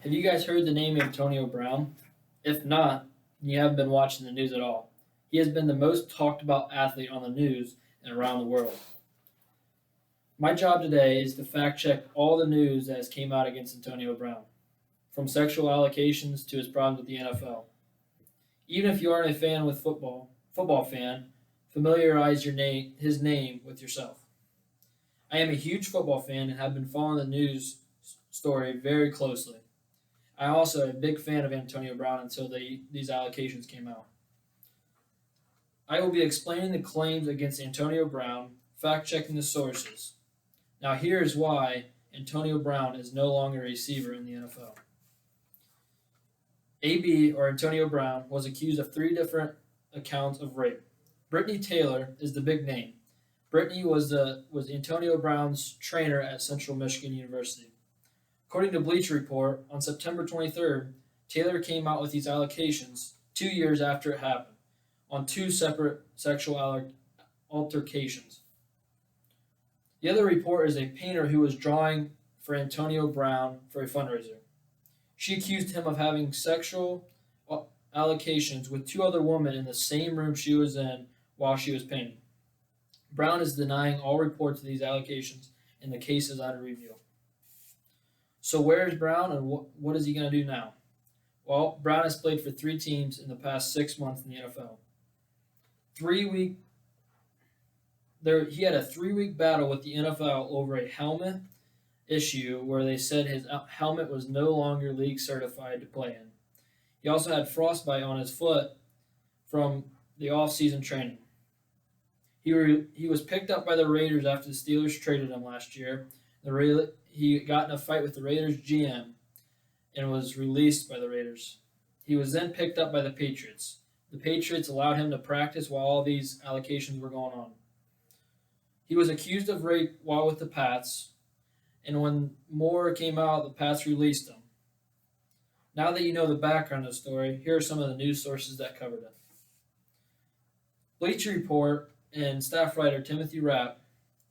Have you guys heard the name Antonio Brown? If not, you haven't been watching the news at all. He has been the most talked about athlete on the news and around the world. My job today is to fact check all the news that has came out against Antonio Brown, from sexual allegations to his problems with the NFL. Even if you aren't a fan with football fan, familiarize his name with yourself. I am a huge football fan and have been following the news story very closely. I also am a big fan of Antonio Brown until these allegations came out. I will be explaining the claims against Antonio Brown, fact checking the sources. Now, here is why Antonio Brown is no longer a receiver in the NFL. AB, or Antonio Brown, was accused of three different accounts of rape. Brittany Taylor is the big name. Brittany was Antonio Brown's trainer at Central Michigan University. According to Bleacher Report, on September 23rd, Taylor came out with these allegations 2 years after it happened, on two separate sexual altercations. The other report is a painter who was drawing for Antonio Brown for a fundraiser. She accused him of having sexual allegations with two other women in the same room she was in while she was painting. Brown is denying all reports of these allegations, and the case is under review. So where is Brown, and what is he going to do now? Well, Brown has played for three teams in the past 6 months in the NFL. He had a 3-week battle with the NFL over a helmet issue where they said his helmet was no longer league certified to play in. He also had frostbite on his foot from the off-season training. He was picked up by the Raiders after the Steelers traded him last year. He got in a fight with the Raiders GM and was released by the Raiders. He was then picked up by the Patriots. The Patriots allowed him to practice while all these allegations were going on. He was accused of rape while with the Pats, and when more came out, the Pats released him. Now that you know the background of the story, here are some of the news sources that covered it. Bleacher Report and staff writer Timothy Rapp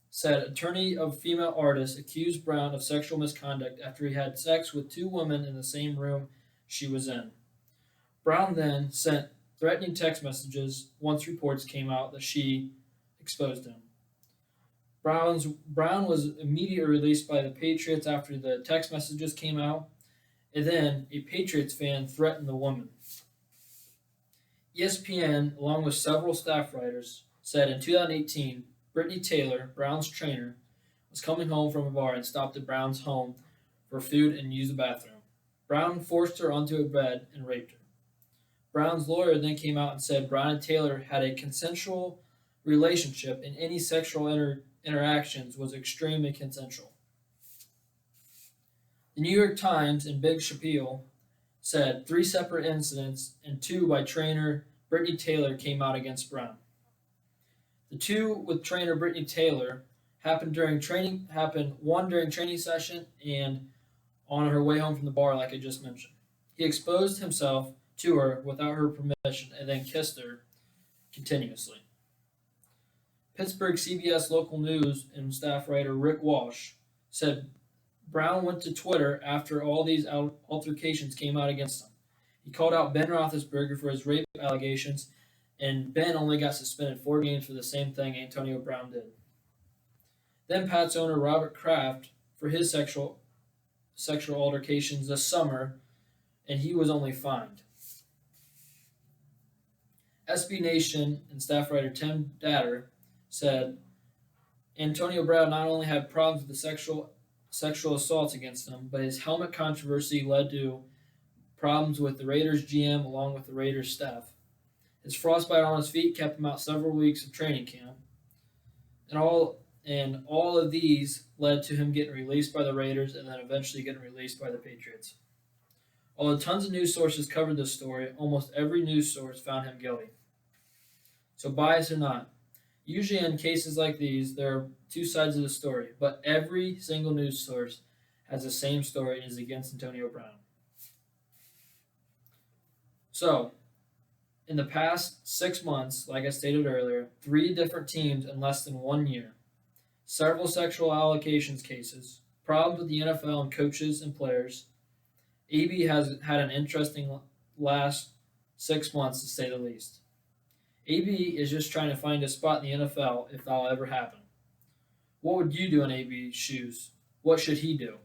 said attorney of female artist accused Brown of sexual misconduct after he had sex with two women in the same room she was in. Brown then sent threatening text messages once reports came out that she exposed him. Brown was immediately released by the Patriots after the text messages came out, and then a Patriots fan threatened the woman. ESPN, along with several staff writers, said in 2018, Brittany Taylor, Brown's trainer, was coming home from a bar and stopped at Brown's home for food and used the bathroom. Brown forced her onto a bed and raped her. Brown's lawyer then came out and said Brown and Taylor had a consensual relationship and any sexual interactions was extremely consensual. The New York Times and Big Shapiro said 3 separate incidents and 2 by trainer Brittany Taylor came out against Brown. The 2 with trainer Brittany Taylor happened one during training session and on her way home from the bar, like I just mentioned. He exposed himself to her without her permission and then kissed her continuously. Pittsburgh CBS local news and staff writer Rick Walsh said Brown went to Twitter after all these altercations came out against him. He called out Ben Roethlisberger for his rape allegations, and Ben only got suspended 4 games for the same thing Antonio Brown did. Then Pats owner Robert Kraft for his sexual altercations this summer, and he was only fined. SB Nation and staff writer Tim Datter said Antonio Brown not only had problems with the sexual assaults against him, but his helmet controversy led to problems with the Raiders GM along with the Raiders staff. His frostbite on his feet kept him out several weeks of training camp, and all of these led to him getting released by the Raiders and then eventually getting released by the Patriots. Although tons of news sources covered this story, almost every news source found him guilty. So bias or not, usually in cases like these, there are 2 sides of the story, but every single news source has the same story and is against Antonio Brown. So, in the past 6 months, like I stated earlier, 3 different teams in less than 1 year, several sexual allegations cases, problems with the NFL and coaches and players, AB has had an interesting last 6 months to say the least. AB is just trying to find a spot in the NFL if that'll ever happen. What would you do in AB's shoes? What should he do?